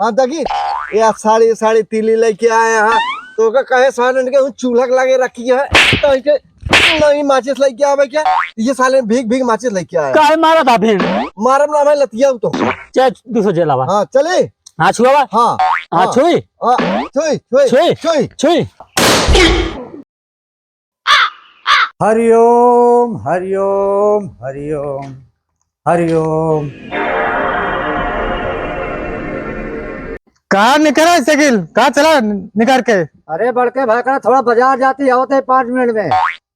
हाँ दगी या साड़ी साड़ी तीली लेके आए हैं तो का कहे सालन के चूल्हा लगे रखी है तो इनके नहीं माचिस लेके आवे क्या ये साले भीग भीग माचिस लेके आए काहे मारा था फिर? मारम ना भाई लतिया तो चाहे दूसरा जेलावा। हाँ चले हाँ छुआ। हाँ हाँ छुई हाँ छुई छुई छुई छुई छुई। हरिओम हरिओम हरिओम हरिओम। कहाँ निकला साइकिल? कहाँ चला निकाल के? अरे बड़के भाई का थोड़ा बाजार जाती आवत है 5 मिनट में।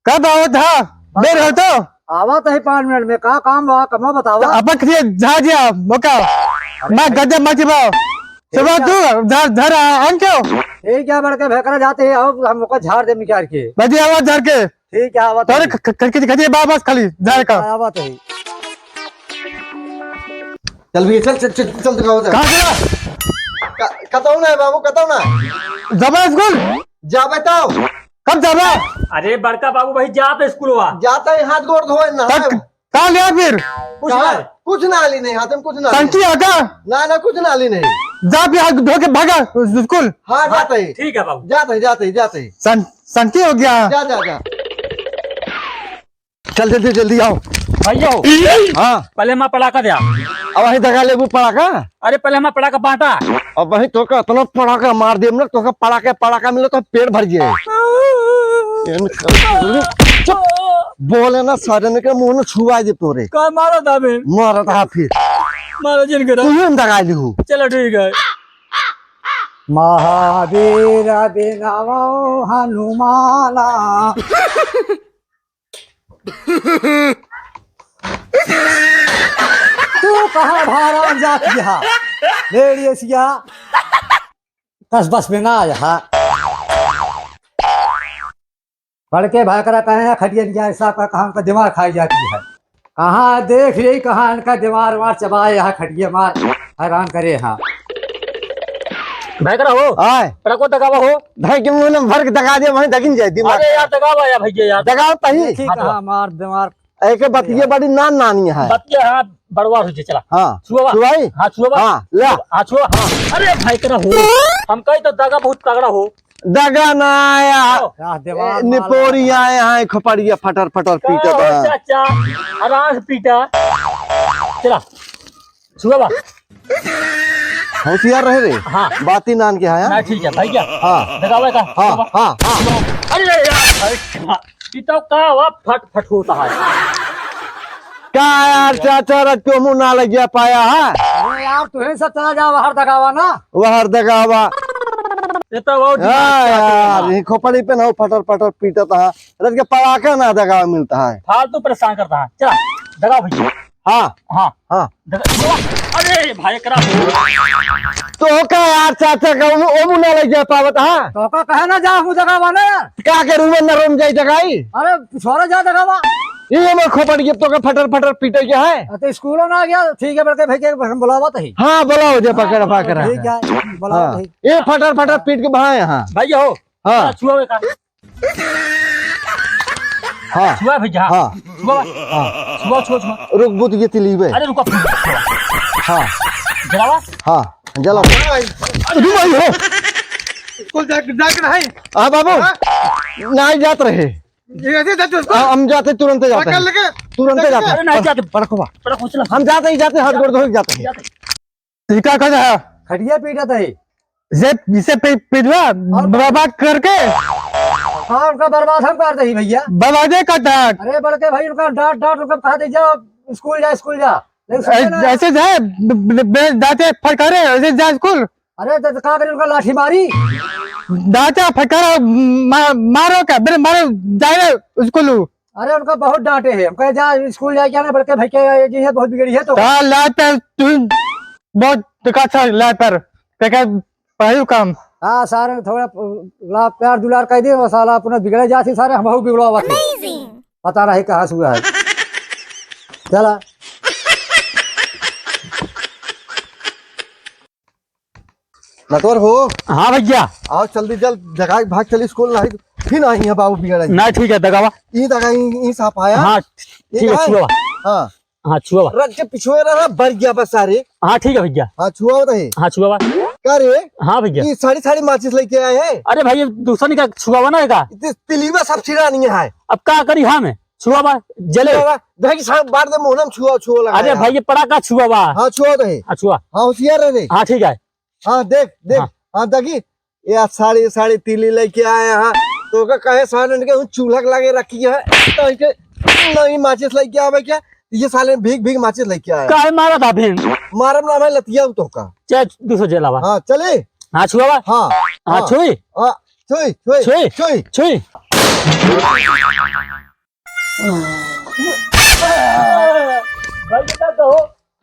कब आओ था? देर हो तो आवत है 5 मिनट में। का काम हुआ कमा बतावा। अब जा दिया मौका मैं गद्दे मची बाओ सुबह तू धर आन क्यों? ठीक है बड़के भाई जाते हैं आओ हमको झाड़ दे निकाल के। बजी आवाज धर के ठीक है आवत थोड़े खड़ी बाबा खाली जा का आवत है। चल भी चल चल चल चल दिखाओ कहाँ चला? कताऊ ना है बाबू कताऊ ना जबा स्कूल जा बताओ कब जाबा? अरे बड़का बाबू भाई जा पे स्कूल हुआ जाता है हाथ गोड़ धोए ना कहाँ लिया फिर? कुछ ना ली नहीं हाथ में कुछ ना ली संकी आका ना कुछ ना ली नहीं जा भी हाथ धो के भागा स्कूल। हाँ जाते ही ठीक है बाबू जाते ही संकी हो गया। जा चल जल्दी जल्दी आओ भैया हाँ पहले मैं पड़ाका दिया। अब वही दगा लेबू पड़ाका अरे पहले मैं पड़ाका बांटा। अब वही तो का इतना पड़ाका मार दे ना तो का पड़ाका मिले तो पेट भर जाए बोले ना सारे के मुंह में छुआ दे तोरे का मारा था फिर? मारा था फिर मारा जिन करा। तू ही दगा लिहू चलो ठीक है। महावीर बिनावो हनुमाना। तू कहाँ भाराम जाती है लेडियसिया कस्बस में ना यहाँ बड़के भाई करा कहे खटिया ऐसा कहाँ का दिमाग खाई जाती है। कहाँ देख रही कहाँ इनका दिमाग मार चबाए यहाँ खटिया मार हैरान करे यहाँ। भाई करा हो आए पड़ाको दगावा हो। भाई के मुंह में भर के दगा दे वहीं दगिन जाए दिमाग अरे यार दगावा यार भैया यार दगाओ तही ठीक कहाँ मार दिमाग। एक बतिये बड़ी नानी है बतिया हाँ बड़वा हो चला। हाँ छुआ छुआई हाँ छुआ हाँ ला हाँ छुआ हाँ। अरे भाई करा हो हम कहीं तो दगा बहुत तगड़ा हो। दगा ना आया क्या दिमाग निपोरी आए हैं खपड़िया फटर फटर पीटा का हो चाचा आराम से पीटा चला छुआ होशियार रहे रे हाँ बाती नान के है ना ठीक है भाई क्या हाँ दगावा का हाँ हाँ अरे यार पीता का हुआ फट फट होता है। क्या यार चाचा रख तो मुंह ना लग गया पाया है अरे यार तुम्हें सब चला जा बाहर दगावा ना। वह दगावा ये तो बहुत हाँ यार ये खोपड़ी पे ना फटर फटर पीटा था रख के पड़ाका ना दगावा मिलता है फालतू परेशान करता है। चला दगा भैया हाँ हाँ हाँ अरे भाई करा तो क्या यार चाचा का वो मुंह ना लग गया पावत है तो का कहे ना जा मुझे दगावा ना यार। क्या करूँ मैं नरम जाई दगाई अरे छोरा जा दगावा। ये मैं खोपड़ी तो का फटर फटर पीटे क्या है तो स्कूलों में आ गया ठीक है बड़के भाई के हम बुलावा तो ही। हाँ बोलाओ जे पकड़ पकड़ ठीक है बुलावा तो ही। ये फटर फटर पीट के भाए यहाँ भैया हो हाँ छुआ का हाँ छुआ भैया हाँ छुआ छुआ छुआ छुआ। रुक बुत ये तिलीबे अरे रुको हाँ जलावा हाँ जला भाई हो स्कूल जाके नहीं हाँ बाबू नहीं जात रहे हम जाते तुरंत जाते हैं तुरंत जाते अरे नहीं जाते पड़खवा पड़ा चला हम जाते ही जाते हाथ गोड़ धो के जाते हैं टीका कर है खटिया पीटा था ही। जे इसे पिटवा बाबा करके हाँ उनका बर्बाद हम कर दे भैया। बवादे का डांट अरे बड़के भाई उनका डांट डांट उनका कहा दे जा स्कूल जा लेकिन सुने ना। ऐसे जाए दाते फटकारे ऐसे जा स्कूल अरे तो कहा करे उनका लाठी मारी। दाते फटकारा मारो क्या मेरे मारो जाए स्कूल अरे उनका बहुत डांटे है हम कहे जा स्कूल जाके आना बड़के भाई के जी है बहुत बिगड़ी है तो। लात पर तू बहुत टिका था लात पर पहलू काम हाँ सारे थोड़ा लाभ प्यार दुलार कह दे मसाला अपना बिगड़े जाती सारे हम बिगड़ा हुआ थे पता नहीं कहाँ से हुआ है। चला नटवर हो हाँ भैया आओ जल्दी जल्द जगह भाग चली स्कूल नहीं फिर आई है बाबू बिगड़ा ना ठीक है दगावा ई दगा ई साफ आया हाँ ठीक है छुआ हाँ हाँ छुआ रख के पिछुए रहा बर गया बस सारे हाँ ठीक है भैया हाँ छुआ होता है हाँ छुआ का रे हाँ भैया। ये सारी सारी माचिस लेके आए हैं अरे भाई ये दूसरा का छुआ हुआ ना का तिली में सब छिड़ा नहीं है अब का करी हाँ में छुआ हुआ जले। देखी साहब बार दे मोहनम छुआ छुआ लगा अरे भाई ये पड़ा का छुआ हुआ। हाँ छुआ तो है छुआ हाँ होशियार है रे हाँ ठीक है। हाँ देख देख हाँ देखी ये सारी सारी तिली लेके आए हैं तो का कहे सालन के चूल्हा लगे रखी है तो इनके नई माचिस लेके आवे क्या ये साले भीग भीग माचिस लेके आए का मारा था फिर मारम ना मैं लतिया तो का चाहे दूसरा जलावा। हाँ चले हाँ छुआ हुआ हाँ हाँ छुई हाँ छुई छुई छुई छुई छुई। भाई बता दो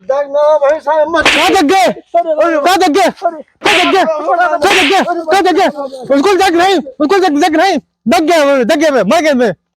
देख ना भाई साहब मत कहाँ तक गए कहाँ तक गए कहाँ तक गए कहाँ तक गए कहाँ तक गए उसको देख नहीं उसको देख नहीं देख गए मर गए मैं